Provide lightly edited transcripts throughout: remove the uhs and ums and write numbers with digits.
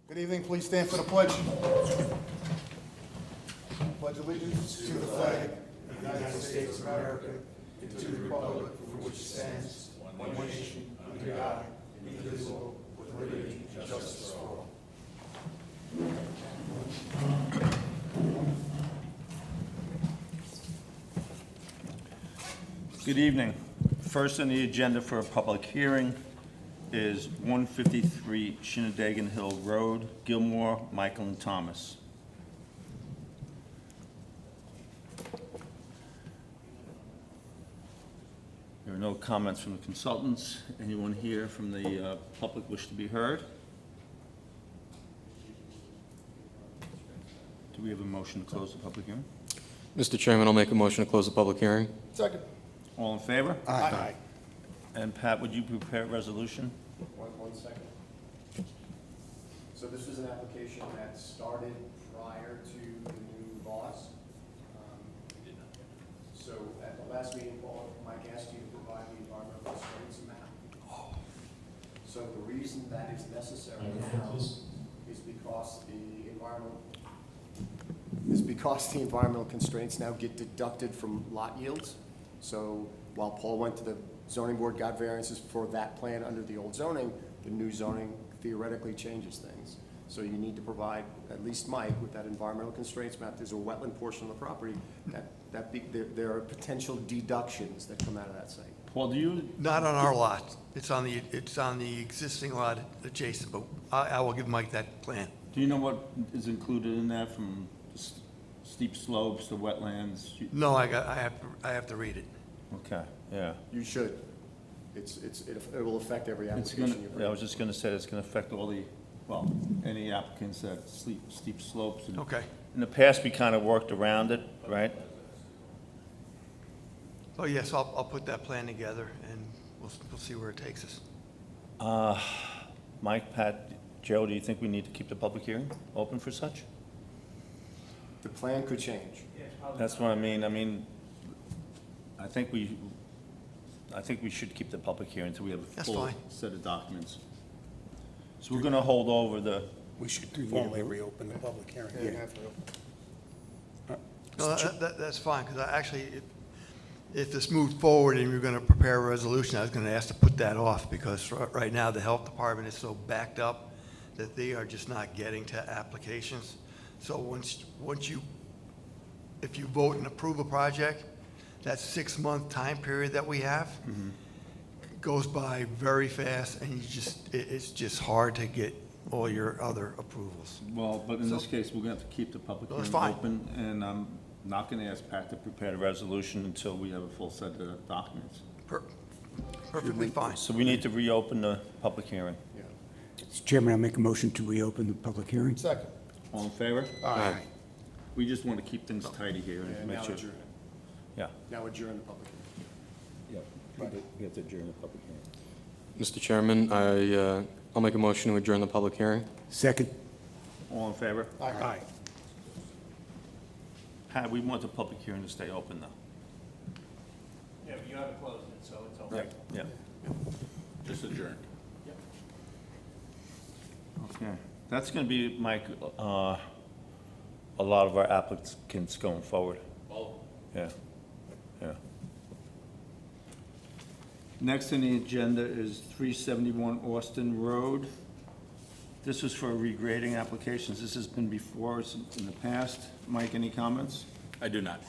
Good evening, please stand for the pledge. Pledge allegiance to the flag of the United States of America and to the republic for which it stands, one nation, under God, indivisible, with liberty and justice for all. Good evening. First on the agenda for a public hearing is 153 Shinnedagan Hill Road, Gilmore, Michael, and Thomas. There are no comments from the consultants. Anyone here from the public wish to be heard? Do we have a motion to close the public hearing? Mr. Chairman, I'll make a motion to close the public hearing. Second. All in favor? Aye. And Pat, would you prepare a resolution? One second. So this was an application that started prior to the new laws. So at the last meeting, Paul, Mike asked you to provide the environmental constraints map. So the reason that is necessary now is because the environmental constraints now get deducted from lot yields. So while Paul went to the zoning board, got variances for that plan under the old zoning, the new zoning theoretically changes things. So you need to provide, at least Mike, with that environmental constraints map. There's a wetland portion of the property there are potential deductions that come out of that site. Paul, do you, Not on our lot. It's on the existing lot adjacent, but I will give Mike that plan. do you know what is included in that, from steep slopes to wetlands? No, I have to read it. Okay, yeah. You should. It will affect every It's application gonna, you yeah, bring. I was just gonna say, it's gonna affect all the, well, any applicants that steep slopes. And Okay. in the past, we kind of worked around it, right? Oh, yes, I'll put that plan together, and we'll see where it takes us. Mike, Pat, Joe, do you think we need to keep the public hearing open for such? The plan could change. That's what I mean. I think we should keep the public hearing until we have a That's full fine. set of documents. So we're gonna hold over the, We should formally reopen the public hearing. No, that's fine, because if this moved forward and you're going to prepare a resolution, I was going to ask to put that off, because right now the health department is so backed up that they are just not getting to applications. So if you vote and approve a project, that 6-month time period that we have goes by very fast, and it's just hard to get all your other approvals. well, but in this case, we're gonna have to keep the public That's hearing fine. open, and I'm not gonna ask Pat to prepare the resolution until we have a full set of documents. Perfectly fine. So we need to reopen the public hearing. Mr. Chairman, I'll make a motion to reopen the public hearing. Second. All in favor? Aye. We just want to keep things tidy here And and make now sure. adjourn. Yeah. Now adjourn the public hearing. Yeah, we have to adjourn the public hearing. Mr. Chairman, I'll make a motion to adjourn the public hearing. Second. All in favor? Aye. Pat, we want the public hearing to stay open, though. Yeah, but you haven't closed it, so it's open. Right. Yeah. Just adjourned. Okay. That's going to be, Mike, a lot of our applicants going forward. Well, Yeah, yeah. Next on the agenda is 371 Austin Road. This is for regrading applications. This has been before us in the past. Mike, any comments? I do not.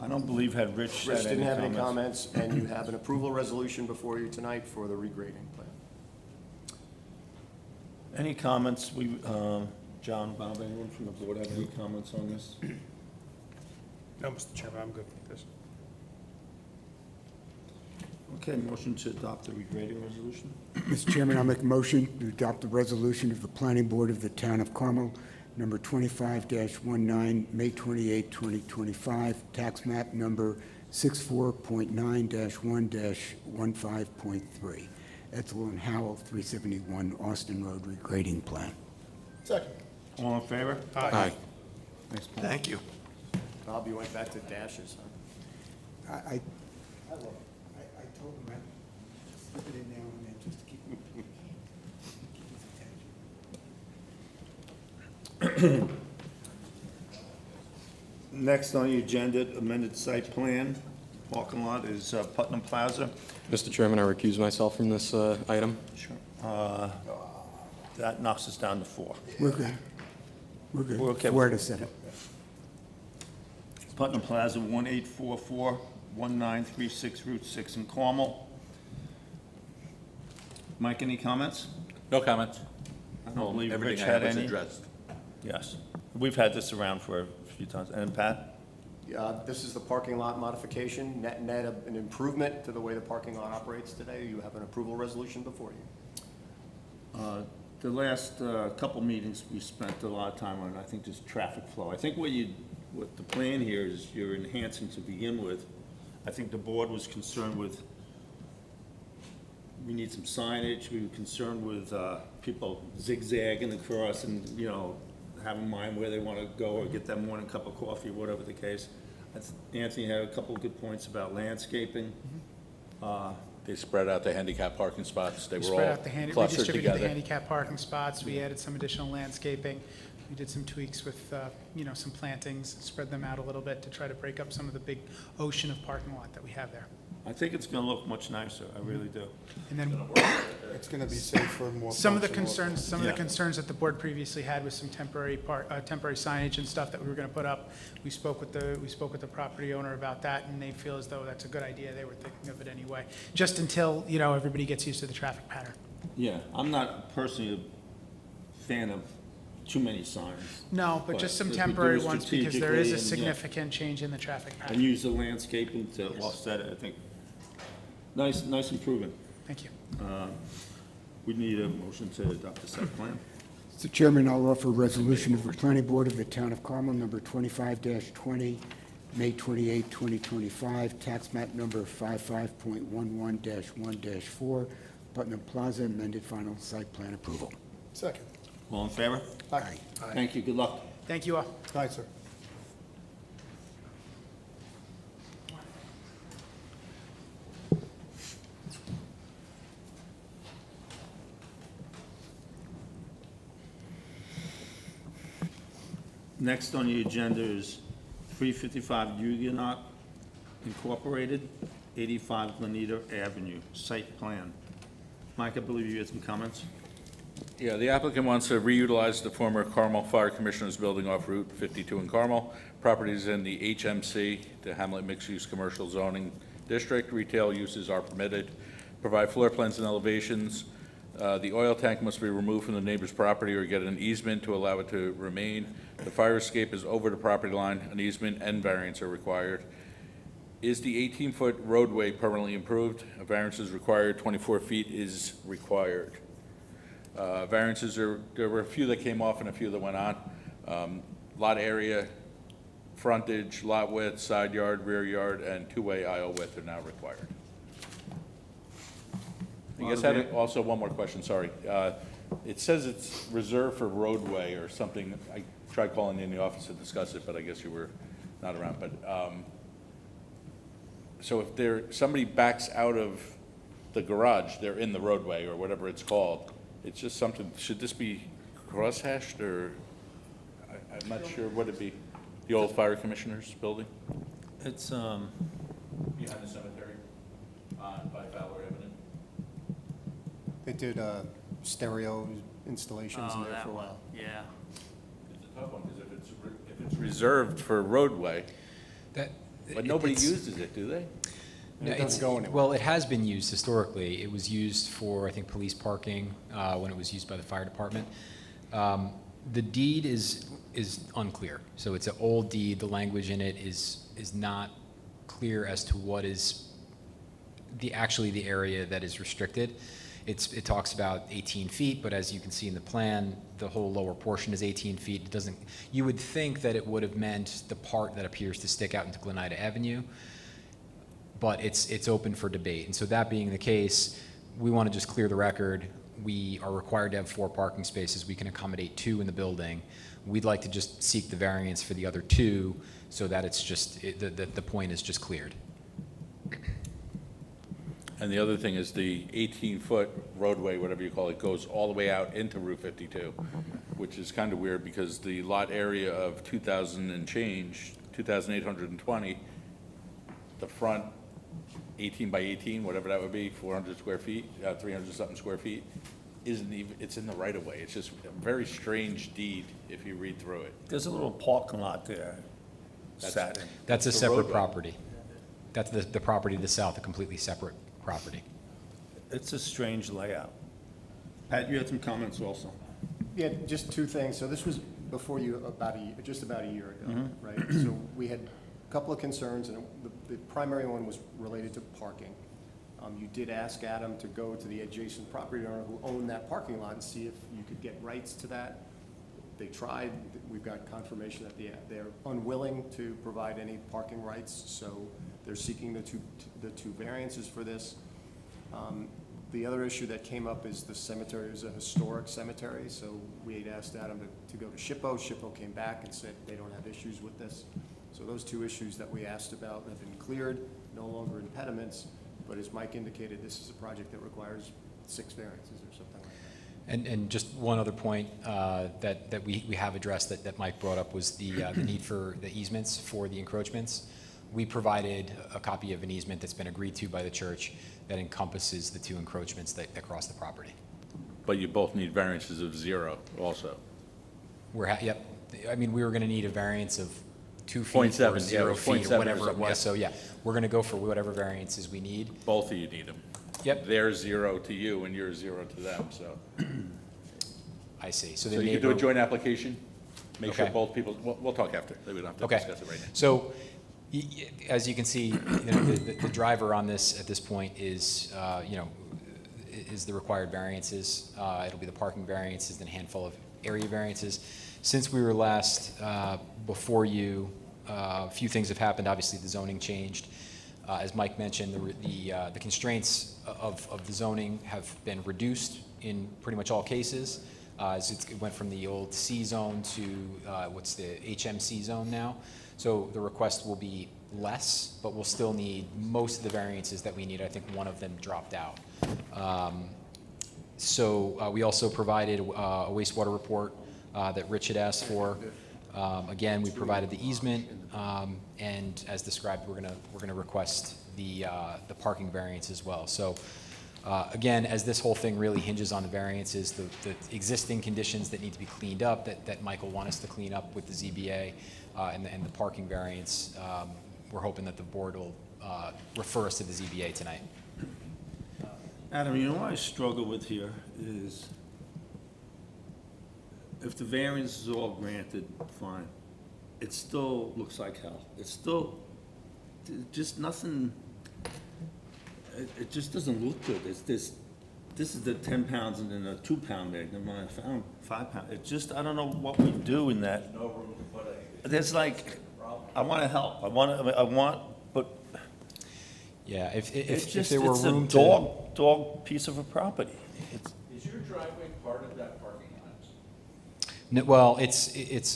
I don't believe had Rich Rich had didn't any have any comments. comments, and you have an approval resolution before you tonight for the regrading plan. Any comments? John, Bob, anyone from the board have any comments on this? No, Mr. Chairman, I'm good with this. Okay, motion to adopt the regrading resolution. Mr. Chairman, I'll make a motion to adopt the resolution of the Planning Board of the Town of Carmel, number 25-19, May 28, 2025, tax map number 64.9-1-15.3, Ethel and Howell, 371 Austin Road regrading plan. Second. All in favor? Aye. Thanks, Paul. Thank you. Bob, you went back to dashes, huh? I told him I'd slip it in now and then just to keep his attention. Next on the agenda, amended site plan, parking lot is Putnam Plaza. Mr. Chairman, I recuse myself from this item. Sure. That knocks us down to 4. We're good. We're good. We're okay. 4 to 7. Putnam Plaza, 1844, 1936 Route 6 in Carmel. Mike, any comments? No comments. I don't believe Rich Everything I had have was any. addressed. Yes. We've had this around for a few times. And Pat? This is the parking lot modification, net an improvement to the way the parking lot operates today. You have an approval resolution before you. The last couple meetings, we spent a lot of time on, I think, just traffic flow. I think what the plan here is you're enhancing to begin with. I think the board was concerned with, we need some signage. We were concerned with people zigzagging across and, you know, have in mind where they want to go or get that morning cup of coffee, whatever the case. Anthony had a couple of good points about landscaping. They spread out the handicap parking spots. They We were spread all out the clustered redistributed the together. handicap parking spots. We added some additional landscaping. We did some tweaks with, some plantings, spread them out a little bit to try to break up some of the big ocean of parking lot that we have there. I think it's going to look much nicer. I really do. And then It's going to be safer and more. some of the functional. concerns that the board previously had with some temporary signage and stuff that we were going to put up. We spoke with the property owner about that, and they feel as though that's a good idea. They were thinking of it anyway, just until, everybody gets used to the traffic pattern. Yeah, I'm not personally a fan of too many signs. No, but just some But if we do temporary it ones, because there is a strategically and, yeah. significant change in the traffic And pattern. use the landscaping to offset it, I think. Nice improvement. Thank you. We need a motion to adopt the site plan. Mr. Chairman, I'll offer a resolution of the Planning Board of the Town of Carmel, number 25-20, May 28, 2025, tax map number 55.11-1-4, Putnam Plaza, amended final site plan approval. Second. All in favor? Aye. Thank you, good luck. Thank you all. Aye, sir. Next on the agenda is 355 Huguenot Incorporated, 85 Glenita Avenue, site plan. Mike, I believe you had some comments? Yeah, the applicant wants to reutilize the former Carmel Fire Commissioner's building off Route 52 in Carmel. Properties in the HMC, the Hamlet Mixed-Use Commercial Zoning District. Retail uses are permitted. Provide floor plans and elevations. The oil tank must be removed from the neighbor's property or get an easement to allow it to remain. The fire escape is over the property line. An easement and variance are required. Is the 18-foot roadway permanently improved? A variance is required. 24 feet is required. Variances there were a few that came off and a few that went on. Lot area, frontage, lot width, side yard, rear yard, and two-way aisle width are now required. I guess I had also one more question, sorry. It says it's reserved for roadway or something. I tried calling in the office to discuss it, but I guess you were not around. But so if somebody backs out of the garage, they're in the roadway or whatever it's called. It's just something, should this be cross-hashed or, I'm not sure, what it be? The old fire commissioner's building? It's, Behind the cemetery, by Fowler Avenue. They did stereo installations in Oh, there that for a one, while. yeah. It's a tough one, because if it's reserved for roadway, but nobody uses it, do they? And it doesn't go anywhere. Well, it has been used historically. It was used for, I think, police parking when it was used by the fire department. The deed is unclear. So it's an old deed. The language in it is not clear as to what is actually the area that is restricted. It talks about 18 feet, but as you can see in the plan, the whole lower portion is 18 feet. It doesn't. You would think that it would have meant the part that appears to stick out into Glenita Avenue, but it's open for debate. And so that being the case, we want to just clear the record. We are required to have 4 parking spaces. We can accommodate 2 in the building. We'd like to just seek the variance for the other 2 so that it's just, the point is just cleared. And the other thing is the 18-foot roadway, whatever you call it, goes all the way out into Route 52. which is kind of weird because the lot area of 2,000 and change, 2,820, the front 18 by 18, whatever that would be, 400 square feet, 300 something square feet, isn't even, it's in the right of way. It's just a very strange deed if you read through it. There's a little parking lot there. Saturn. That's a the separate roadway. property. That's the property to the south, a completely separate property. It's a strange layout. Pat, you had some comments also. Yeah, just two things. So this was before you just about a year ago, right? So we had a couple of concerns, and the primary one was related to parking. You did ask Adam to go to the adjacent property owner who owned that parking lot and see if you could get rights to that. They tried. We've got confirmation that they're unwilling to provide any parking rights, so they're seeking the two variances for this. The other issue that came up is the cemetery is a historic cemetery, so we had asked Adam to go to SHPO. SHPO came back and said they don't have issues with this. So those two issues that we asked about have been cleared, no longer impediments, but as Mike indicated, this is a project that requires 6 variances or something like that. And just one other point that we have addressed that Mike brought up was the need for the easements for the encroachments. We provided a copy of an easement that's been agreed to by the church that encompasses the 2 encroachments that cross the property. But you both need variances of 0 also. Yep. I mean, we were going to need a variance of 2 feet 0.7, or yeah, 0 it was feet 0.7 or or whatever it something, was. yeah. So yeah, we're going to go for whatever variances we need. Both of you need them. Yep. They're 0 to you and you're 0 to them, so. I see. So So the you can do a neighbor. joint application? Make sure Okay. both people, we'll talk after. We don't have to Okay. discuss it right now. So, as you can see, the driver on this at this point is, is the required variances. It'll be the parking variances, then a handful of area variances. Since we were last before you, a few things have happened. Obviously, the zoning changed. As Mike mentioned, the constraints of the zoning have been reduced in pretty much all cases. As it went from the old C zone to what's the HMC zone now. So the request will be less, but we'll still need most of the variances that we need. I think one of them dropped out. So we also provided a wastewater report that Rich had asked for. Again, we provided the easement, and as described, we're gonna request the parking variance as well. So. Again, as this whole thing really hinges on the variances, the existing conditions that need to be cleaned up, that Michael want us to clean up with the ZBA, and the parking variance, we're hoping that the board will refer us to the ZBA tonight. Adam, you know what I struggle with here is if the variance is all granted, fine. It still looks like hell. It's still just nothing. It just doesn't look good. It's this is the 10 pounds and then a 2 pound bag. And when I found 5 pound, it just, I don't know what we do in that. No room to put a. There's like, I want to help. But Yeah, it's if just, there were it's a room to. dog piece of a property. Is your driveway part of that parking lot? Well, it's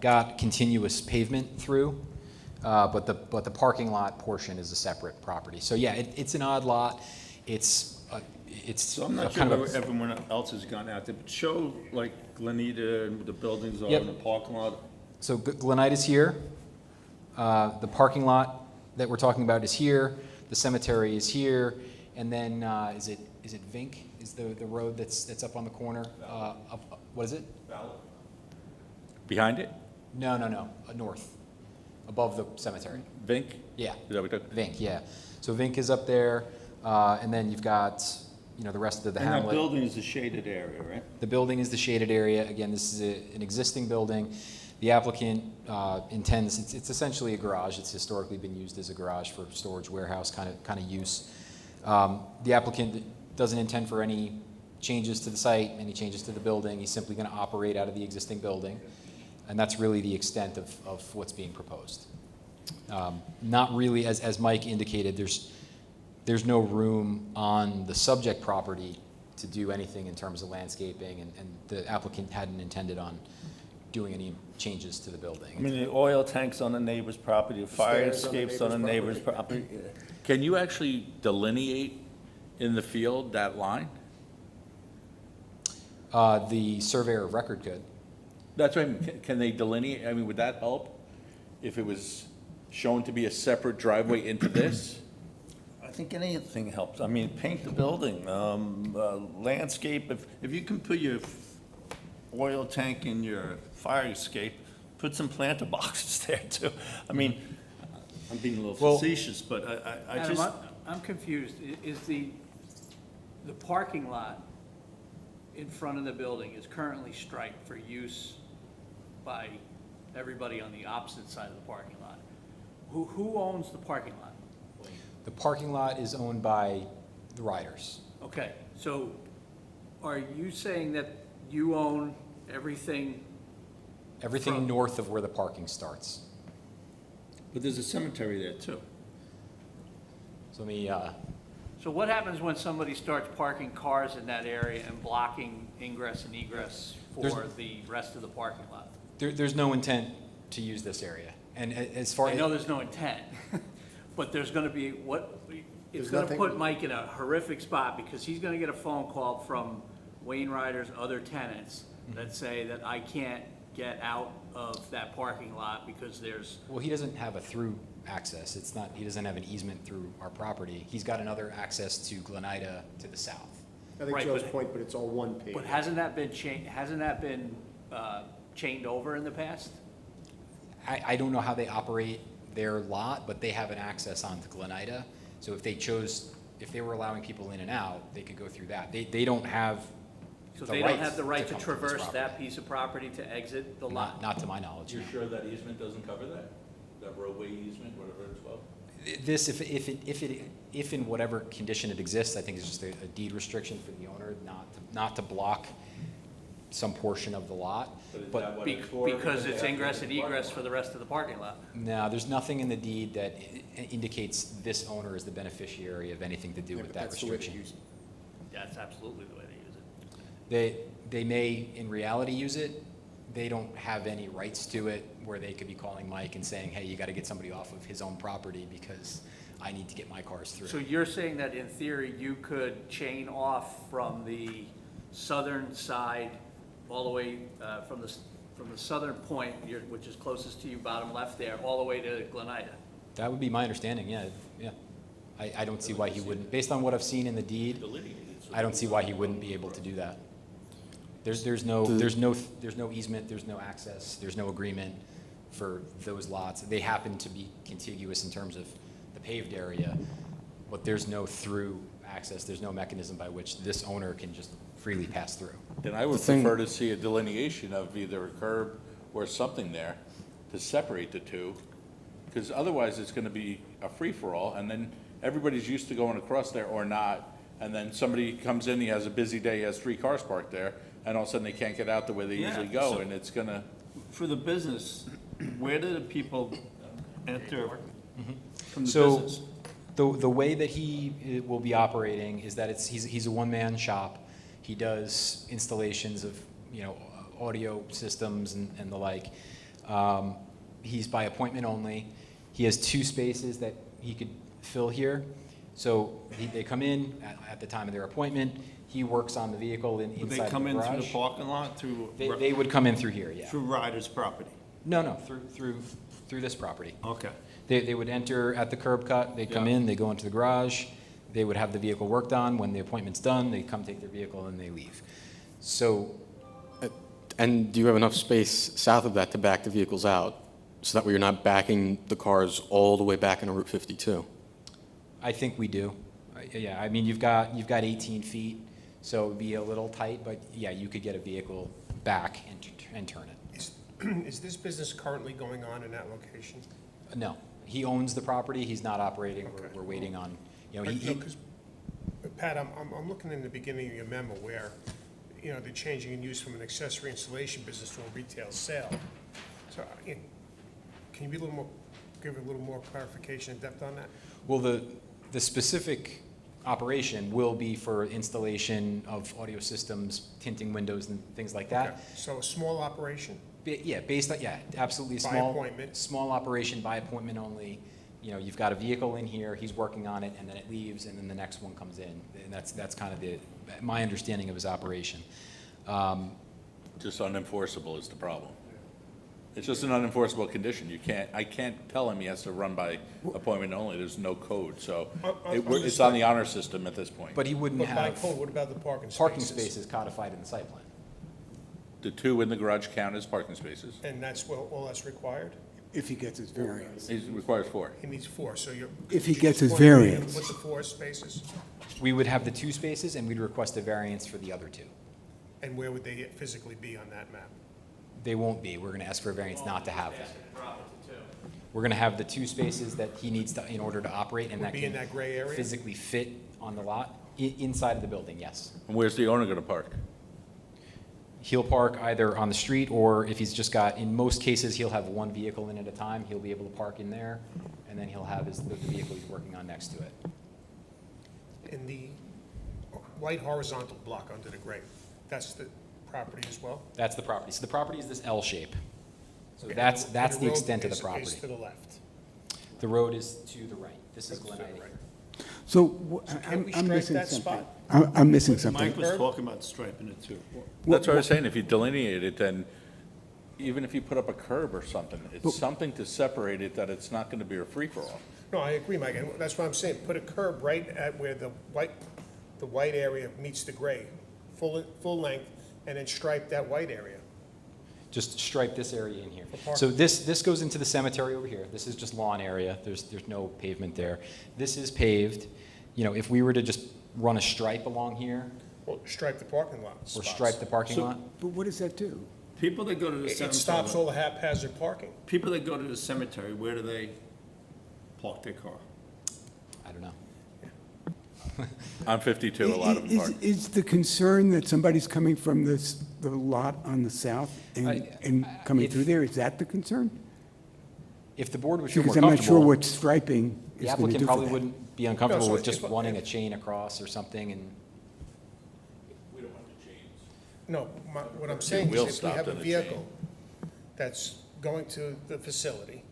got continuous pavement through. But the parking lot portion is a separate property. So yeah, it's an odd lot. It's So I'm not sure kind of where everyone else has gone out there, but show like Glenita and the buildings are Yep. in the parking lot. So Glenite is here. The parking lot that we're talking about is here. The cemetery is here. And then is it Vink? Is the road that's up on the corner? What is it? Behind it? No, north, above the cemetery. Vink? Yeah. Is that what we took? Vink, yeah. So Vink is up there, and then you've got, the rest of the And that hamlet. building is a shaded area, right? The building is the shaded area. Again, this is an existing building. The applicant intends, it's essentially a garage. It's historically been used as a garage for storage warehouse kind of use. The applicant doesn't intend for any changes to the site, any changes to the building. He's simply going to operate out of the existing building. And that's really the extent of what's being proposed. Not really, as Mike indicated, there's no room on the subject property to do anything in terms of landscaping, and the applicant hadn't intended on doing any changes to the building. I mean, the oil tanks on the neighbor's property, the fire Stairs on the escapes on the neighbor's neighbor's property. Can you actually delineate in the field that line? The surveyor of record could. That's right, can they delineate, I mean, would that help if it was shown to be a separate driveway into this? I think anything helps. I mean, paint the building, landscape, if you can put your oil tank in your fire escape, put some planter boxes there too. I mean, I'm being a little Well- facetious, but I Adam, just, I'm confused. Is the parking lot in front of the building is currently striped for use by everybody on the opposite side of the parking lot? Who owns the parking lot? The parking lot is owned by the riders. Okay, so are you saying that you own everything? Everything From- north of where the parking starts. but there's a cemetery there too. So let me, So what happens when somebody starts parking cars in that area and blocking ingress and egress for There's- the rest of the parking lot? there's no intent to use this area. And as far I as. know there's no intent, but there's gonna be, it's There's gonna nothing- put Mike in a horrific spot, because he's gonna get a phone call from Wayne Ryder's other tenants that say that I can't get out of that parking lot because there's, Well, he doesn't have a through access. It's not, he doesn't have an easement through our property. He's got another access to Glenida to the south. I think Right, Joe's but- point, but it's all one page. but hasn't that been chained over in the past? I don't know how they operate their lot, but they have an access onto Glenida. So if they were allowing people in and out, they could go through that. They don't have So the they don't right have the right to come through this traverse property. that piece of property to exit the lot? Not to my knowledge. You're sure that easement doesn't cover that? That roadway easement, whatever it's called? This, if in whatever condition it exists, I think it's just a deed restriction for the owner not to block some portion of the lot. But is But that what it's for? Because it's They have ingress to and do the parking egress lot? for the rest of the parking lot. no, there's nothing in the deed that indicates this owner is the beneficiary of anything to do Yeah, with but that that's the way they restriction. use it. That's absolutely the way they use it. They may in reality use it. They don't have any rights to it where they could be calling Mike and saying, hey, you got to get somebody off of his own property because I need to get my cars through. So you're saying that in theory, you could chain off from the southern side, all the way, from the southern point, which is closest to you, bottom left there, all the way to Glenida? That would be my understanding, yeah. I don't see why he wouldn't, based on what I've seen in the deed, I don't see why he wouldn't be able to do that. There's no easement, there's no access, there's no agreement for those lots. They happen to be contiguous in terms of the paved area, but there's no through access, there's no mechanism by which this owner can just freely pass through. Then I would The thing- prefer to see a delineation of either a curb or something there to separate the two, because otherwise it's gonna be a free-for-all, and then everybody's used to going across there or not, and then somebody comes in, he has a busy day, he has 3 cars parked there, and all of a sudden they can't get out the way they Yeah, usually go, so- and it's gonna, For the business, where do the people enter from the So- business? The way that he will be operating is that he's a one-man shop. He does installations of, audio systems and the like. He's by appointment only. He has 2 spaces that he could fill here. So they come in at the time of their appointment. He works on the vehicle Would inside they the come in through the garage. parking lot, They would come in through here, yeah. through Ryder's property? No, through this property. Okay. They would enter at the curb cut, they come Yeah. in, they go into the garage, they would have the vehicle worked on. When the appointment's done, they come take their vehicle and they leave. So, And do you have enough space south of that to back the vehicles out, so that way you're not backing the cars all the way back into Route 52? I think we do. Yeah, I mean, you've got 18 feet, so it'd be a little tight, but yeah, you could get a vehicle back and turn it. Is this business currently going on in that location? No, he owns the property, he's not operating, we're waiting on, No, 'cause, Pat, I'm looking in the beginning of your memo where, they're changing in use from an accessory installation business to a retail sale. So, can you be give a little more clarification and depth on that? Well, the specific operation will be for installation of audio systems, tinting windows and things like that. Okay, so a small operation? Yeah, based on, absolutely By small. appointment. Small operation by appointment only. You've got a vehicle in here, he's working on it, and then it leaves, and then the next one comes in. And that's kind of my understanding of his operation. Just unenforceable is the problem. It's just an unenforceable condition. I can't tell him he has to run by appointment only. There's no code, so it's on the honor system at this point. But he wouldn't But by have code, what about the parking spaces? parking spaces codified in the site plan. The 2 in the garage count as parking spaces. And that's all that's required? If he gets his variance. He requires 4. He needs 4, so you're. If he you're gets just his going in variance. With the 4 spaces, We would have the 2 spaces, and we'd request a variance for the other 2. and where would they physically be on that map? They won't be. We're going to ask for a variance not to have them. We're going to have the 2 spaces that he needs to, in order to operate, and Would that be in can that gray area? physically fit on the lot, inside of the building, yes. And where's the owner gonna park? He'll park either on the street, or if he's just got, in most cases, he'll have 1 vehicle in at a time. He'll be able to park in there, and then he'll have the vehicle he's working on next to it. In the white horizontal block under the gray, that's the property as well? That's the property. So the property is this L shape. So Okay, that's and the road extent of the is property. to the left. The road is to the right. This is Glen To the Ivy. right. So Can't we I'm strike missing that something. spot? I'm missing something. Mike was talking about striping it too. That's what I was saying, if you delineate it, then even if you put up a curb or something, it's something to separate it, that it's not gonna be a free-for-all. No, I agree, Mike, and that's what I'm saying, put a curb right at where the white area meets the gray, full length, and then stripe that white area. Just stripe this area in here. parking. So this goes into the cemetery over here. This is just lawn area. There's no pavement there. This is paved. You know, if we were to just run a stripe along here, Well, stripe the parking lot or spots. stripe the parking So- lot, But what does that do? People that go to the It cemetery. stops all the haphazard parking. People that go to the cemetery, where do they park their car? I don't know. On 52, a lot of them park. Is the concern that somebody's coming from the lot on the south and coming if- through there, is that the concern? If the board would feel more Because I'm not sure comfortable, what striping the is going to applicant do for probably that. wouldn't be uncomfortable No, so with just if- running a chain across or something, and We don't want the chains. No, what I'm saying wheel is if we have stopped a on the vehicle that's going to the facility,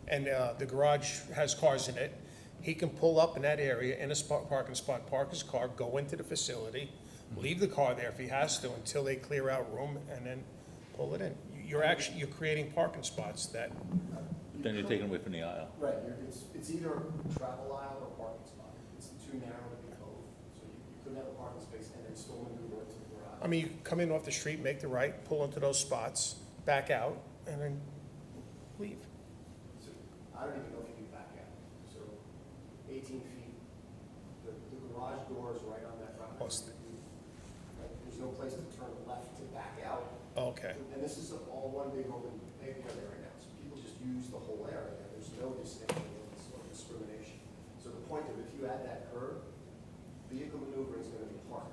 and the garage has cars in it, he can pull up in that area in a parking spot, park his car, go into the facility, leave the car there if he has to until they clear out room, and then pull it in. You're creating parking spots that, Then you're taking away from the aisle. Right, it's either a travel aisle or parking spot. It's too narrow to be both, so you couldn't have a parking space and then still maneuver into the garage. I mean, you come in off the street, make the right, pull into those spots, back out, and then leave. So I don't even know if you can back out. So 18 feet, the garage door is right on that property. Plus the- Right, there's no place to turn left to back out. Okay. And this is all one big open pavement area right now, so people just use the whole area. There's no distinction or discrimination. So the point of, if you add that curve, vehicle maneuvering is going to be hard,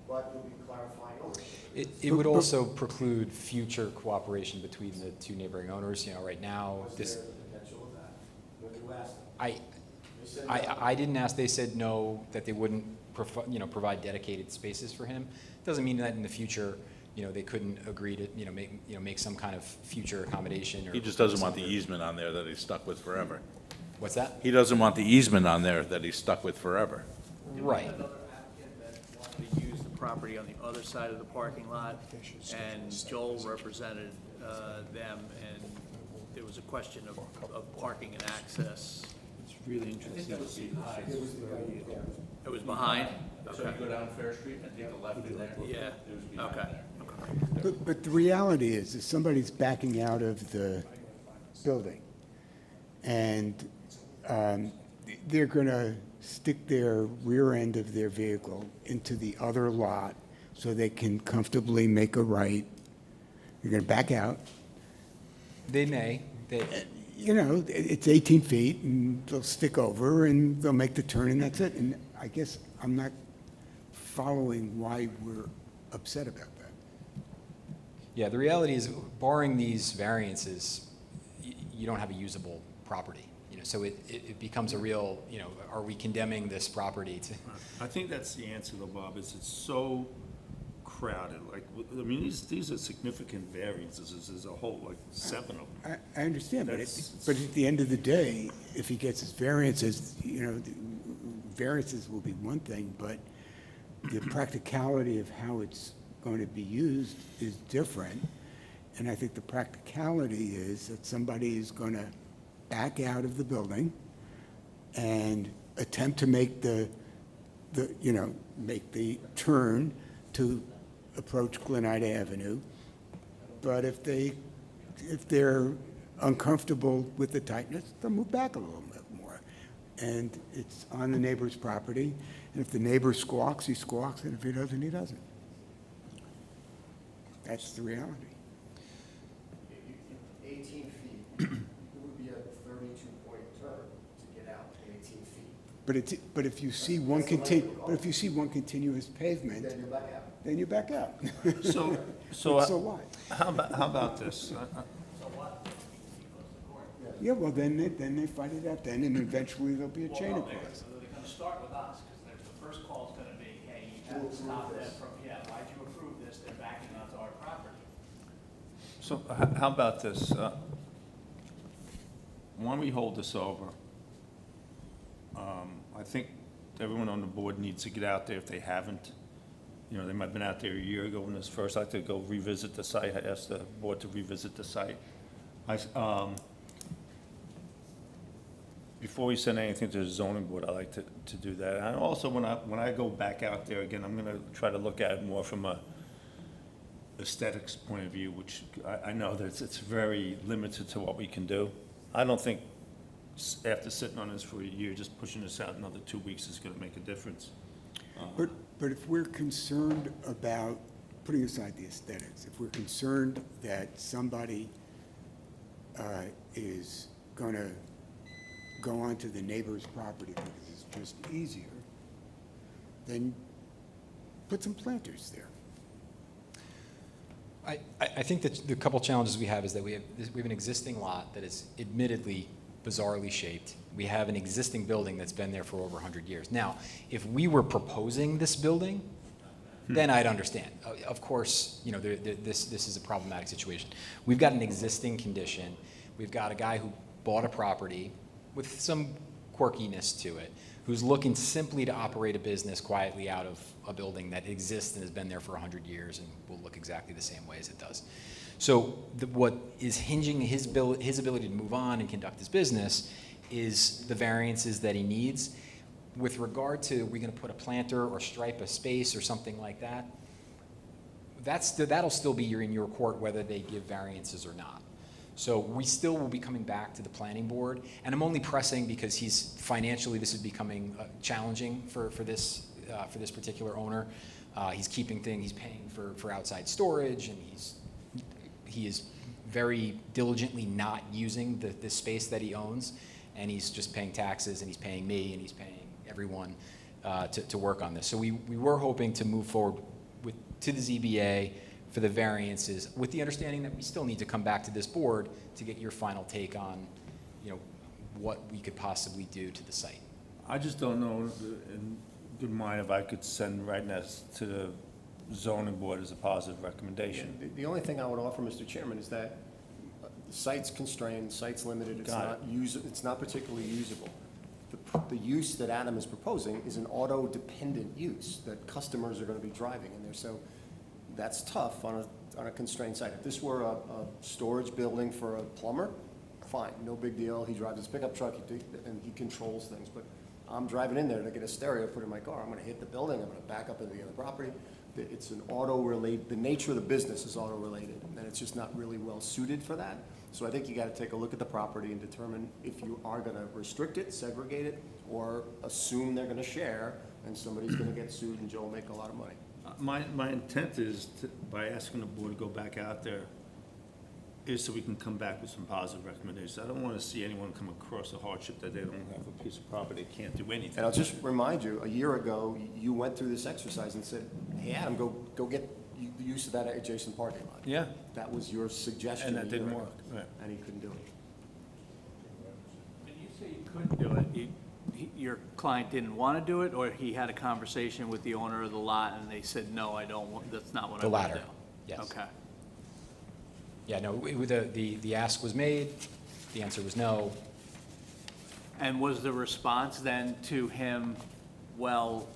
but you'll be clarifying ownership. it would also preclude future cooperation between the 2 neighboring owners. You know, right now, Was this, there the potential of that? When you asked them, I, they said no. I didn't ask, they said no, that they wouldn't, provide dedicated spaces for him. Doesn't mean that in the future, they couldn't agree to, make some kind of future accommodation or. He just doesn't want the something. easement on there that he's stuck with forever. What's that? He doesn't want the easement on there that he's stuck with forever. Right. Another applicant that wanted to use the property on the other side of the parking lot, and Joel represented them, and there was a question of parking and access. It's really interesting to see. It was behind? So you go down Fair Street and take a left in there? Yeah, okay. But the reality is, if somebody's backing out of the building, and they're going to stick their rear end of their vehicle into the other lot so they can comfortably make a right, they're going to back out. They may, It's 18 feet, and they'll stick over, and they'll make the turn, and that's it. And I guess I'm not following why we're upset about that. yeah, the reality is, barring these variances, you don't have a usable property. So it becomes a real, are we condemning this property to? I think that's the answer though, Bob, is it's so crowded, like, I mean, these are significant variances as a whole, like 7 of them. I understand, but That's- but at the end of the day, if he gets his variances, variances will be one thing, but the practicality of how it's going to be used is different. And I think the practicality is that somebody is going to back out of the building and attempt to make make the turn to approach Glenite Avenue. But if they're uncomfortable with the tightness, they'll move back a little bit more. And it's on the neighbor's property. And if the neighbor squawks, he squawks, and if he doesn't, he doesn't. That's the reality. 18 feet, it would be a 32-point turn to get out 18 feet. But if you see one continuous pavement, Then you're back out. then you back out. So So what? how about this? Yeah, well, then they fight it out then, and eventually there'll be a chain of cars. They're gonna start with us, because the first call's gonna be, hey, you have to stop them from, why'd you approve this? They're backing onto our property. So how about this? Why don't we hold this over? I think everyone on the board needs to get out there if they haven't. They might have been out there a year ago when this first, I'd like to go revisit the site. I asked the board to revisit the site. Before we send anything to the zoning board, I like to do that. And also, when I go back out there again, I'm gonna try to look at it more from a aesthetics point of view, which I know that it's very limited to what we can do. I don't think after sitting on this for a year, just pushing this out another 2 weeks is gonna make a difference. But if we're concerned about, putting aside the aesthetics, if we're concerned that somebody is going to go onto the neighbor's property because it's just easier, then put some planters there. I think that the couple challenges we have is that we have an existing lot that is admittedly bizarrely shaped. We have an existing building that's been there for over 100 years. Now, if we were proposing this building, then I'd understand. Of course, this is a problematic situation. We've got an existing condition. We've got a guy who bought a property with some quirkiness to it, who's looking simply to operate a business quietly out of a building that exists and has been there for 100 years and will look exactly the same way as it does. So what is hinging his ability to move on and conduct his business is the variances that he needs. With regard to, we're going to put a planter or stripe a space or something like that, that'll still be in your court whether they give variances or not. So we still will be coming back to the planning board, and I'm only pressing because financially this is becoming challenging for this particular owner. He's keeping things, he's paying for outside storage, and he is very diligently not using the space that he owns, and he's just paying taxes, and he's paying me, and he's paying everyone to work on this. So we were hoping to move forward to the ZBA for the variances, with the understanding that we still need to come back to this board to get your final take on, what we could possibly do to the site. I just don't know, in good mind, if I could send right now to the zoning board as a positive recommendation. The only thing I would offer, Mr. Chairman, is that the site's constrained, the site's limited, it's not particularly usable. The use that Adam is proposing is an auto-dependent use that customers are going to be driving in there. So that's tough on a constrained site. If this were a storage building for a plumber, fine, no big deal. He drives his pickup truck and he controls things. But I'm driving in there to get a stereo put in my car. I'm going to hit the building. I'm going to back up into the other property. It's an auto-related. The nature of the business is auto-related, and it's just not really well suited for that. So I think you got to take a look at the property and determine if you are going to restrict it, segregate it, or assume they're going to share, and somebody's going to get sued and Joe will make a lot of money. My intent is, by asking the board to go back out there, is so we can come back with some positive recommendations. I don't want to see anyone come across a hardship that they don't have a piece of property, they can't do anything. And I'll just remind you, a year ago, you went through this exercise and said, hey, Adam, go get the use of that adjacent parking lot. Yeah. That was your suggestion. And that a year didn't ago, work, right. And he couldn't do it. When you say you couldn't do it, your client didn't want to do it, or he had a conversation with the owner of the lot and they said, no, I don't want, that's not what I The want to do? latter, yes. Okay. Yeah, no, the ask was made, the answer was no. And was the response then to him, well,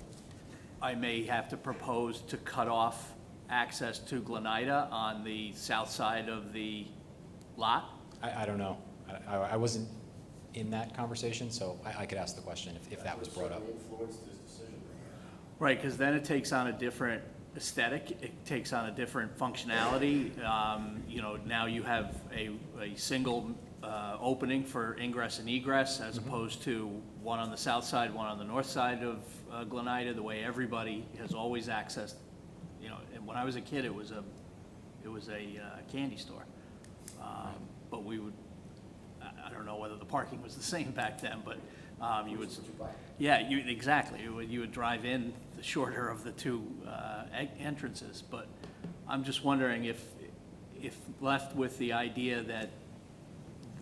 I may have to propose to cut off access to Glenida on the south side of the lot? I don't know. I wasn't in that conversation, so I could ask the question if that was brought up. Right, because then it takes on a different aesthetic, it takes on a different functionality. You know, now you have a single opening for ingress and egress, as opposed to one on the south side, one on the north side of Glenida, the way everybody has always accessed. You know, and when I was a kid, it was a candy store. But we would, I don't know whether the parking was the same back then, but you would, yeah, exactly. You would drive in the shorter of the two entrances. But I'm just wondering if left with the idea that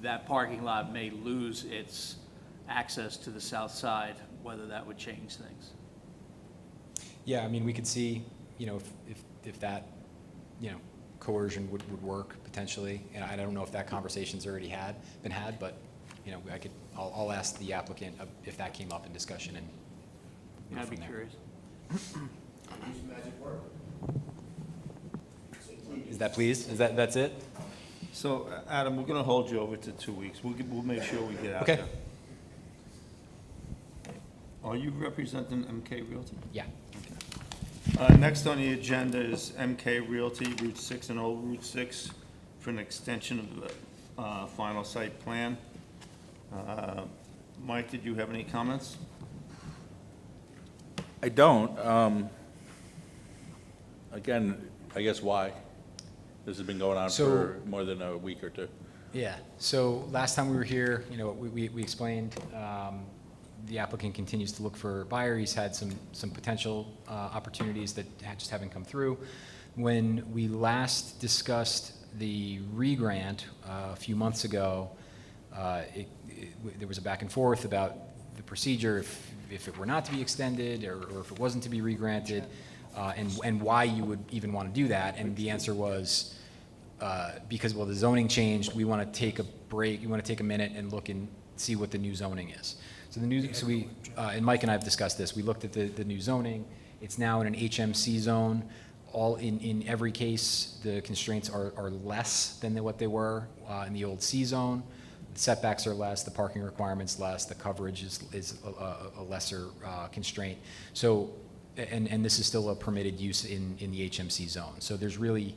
that parking lot may lose its access to the south side, whether that would change things. Yeah, I mean, we could see, you know, if that, you know, coercion would work potentially. And I don't know if that conversation's already been had, but, you know, I'll ask the applicant if that came up in discussion and go I'd be from there. curious. Is that please? That's it? So, Adam, we're gonna hold you over to 2 weeks. We'll make sure we get out Okay. there. Are you representing MK Realty? Yeah. Next on the agenda is MK Realty, Route 6 and Old Route 6, for an extension of the final site plan. Mike, did you have any comments? I don't. Again, I guess why? This has been going on So- for more than a week or two. Yeah, so last time we were here, you know, we explained, the applicant continues to look for a buyer. He's had some potential opportunities that just haven't come through. When we last discussed the re-grant a few months ago, there was a back and forth about the procedure, if it were not to be extended or if it wasn't to be re-granted, and why you would even want to do that. And the answer was, because, well, the zoning changed, we want to take a break, we want to take a minute and look and see what the new zoning is. So and Mike and I have discussed this, we looked at the new zoning. It's now in an HMC zone. In every case, the constraints are less than what they were in the old C zone. The setbacks are less, the parking requirements less, the coverage is a lesser constraint. So, and this is still a permitted use in the HMC zone. So there's really,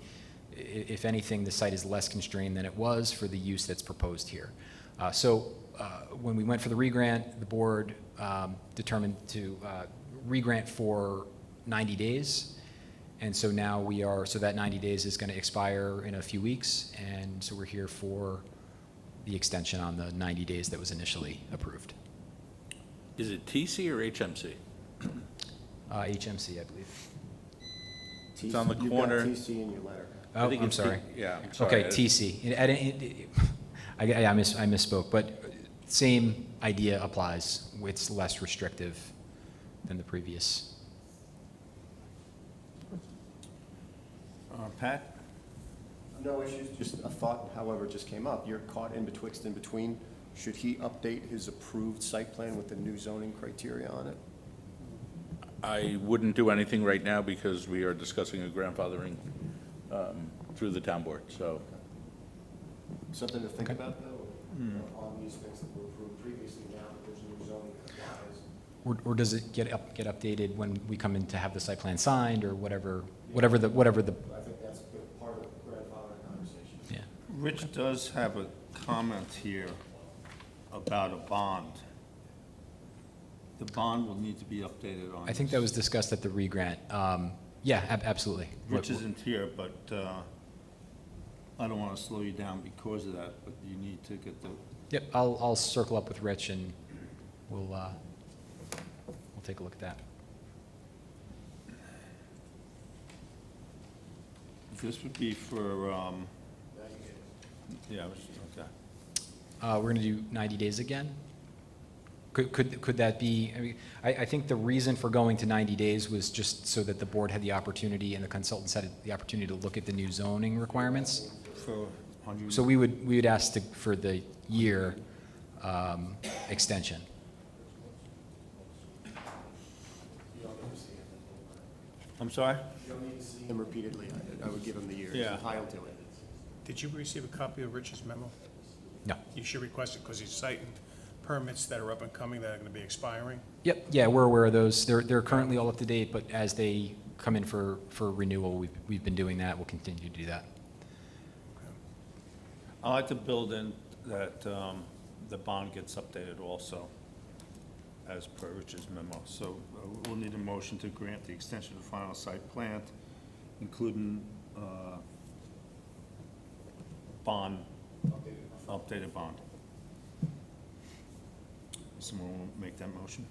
if anything, the site is less constrained than it was for the use that's proposed here. When we went for the re-grant, the board determined to re-grant for 90 days. And so now so that 90 days is going to expire in a few weeks. And so we're here for the extension on the 90 days that was initially approved. Is it TC or HMC? HMC, I believe. It's on the You've corner. got TC in your letter. Oh, think I'm it's sorry. Yeah, I'm sorry. Okay, TC. I misspoke, but same idea applies. It's less restrictive than the previous. Pat? No issues, just a thought, however, just came up. You're caught in between. Should he update his approved site plan with the new zoning criteria on it? I wouldn't do anything right now because we are discussing a grandfathering through the town board, so. Something to think about, though, on these things that were approved previously, now that there's new zoning that applies. Or does it get updated when we come in to have the site plan signed or whatever the, I think that's a good part of the grandfather conversation. yeah. Rich does have a comment here about a bond. The bond will need to be updated on I think this. that was discussed at the re-grant. Yeah, absolutely. Rich isn't here, but I don't want to slow you down because of that, but you need to get the, Yep, I'll circle up with Rich and we'll take a look at that. this would be for, yeah, okay. We're going to do 90 days again? Could that be, I mean, I think the reason for going to 90 days was just so that the board had the opportunity and the consultants had the opportunity to look at the new zoning requirements. For 100. So we would ask for the year extension. I'm sorry? You don't need to see him repeatedly. I would give him the year. He's Yeah. entitled to it. Did you receive a copy of Rich's memo? No. You should request it because he's citing permits that are up and coming that are going to be expiring. Yep, yeah, we're aware of those. They're currently all up to date, but as they come in for renewal, we've been doing that. We'll continue to do that. I like to build in that the bond gets updated also, as per Rich's memo. So we'll need a motion to grant the extension of the final site plan, including bond, updated bond. Someone will make that motion?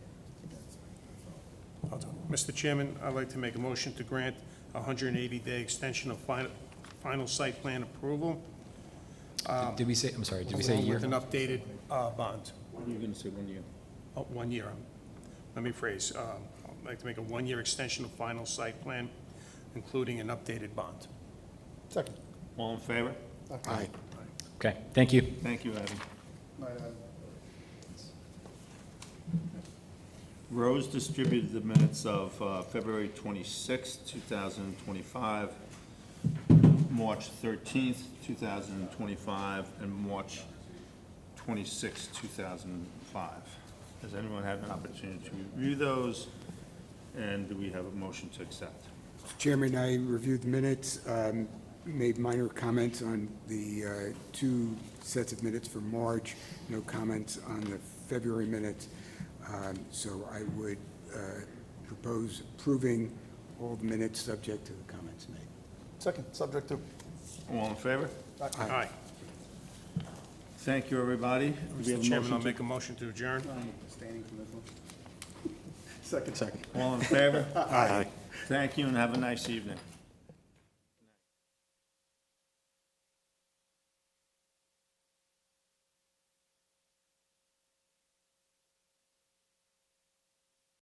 Mr. Chairman, I'd like to make a motion to grant a 180-day extension of final site plan approval. Did we say, I'm sorry, did we say a along year? with an updated bond. You're gonna say 1 year. Oh, 1 year. Let me phrase. I'd like to make a 1-year extension of final site plan, including an updated bond. Second. All in favor? Aye. Okay, thank you. Thank you, Abby. Rose distributed the minutes of February 26, 2025, March 13th, 2025, and March 26, 2005. Has anyone had an opportunity to review those? And do we have a motion to accept? Chairman, I reviewed the minutes, made minor comments on the 2 sets of minutes for March, no comments on the February minutes. So I would propose approving all the minutes subject to the comments made. Second, subject to. All in favor? Aye. Thank you, everybody. Do we have Mr. a Chairman, motion I'll to- make a motion to adjourn. Second. All in favor? Aye. Thank you, and have a nice evening.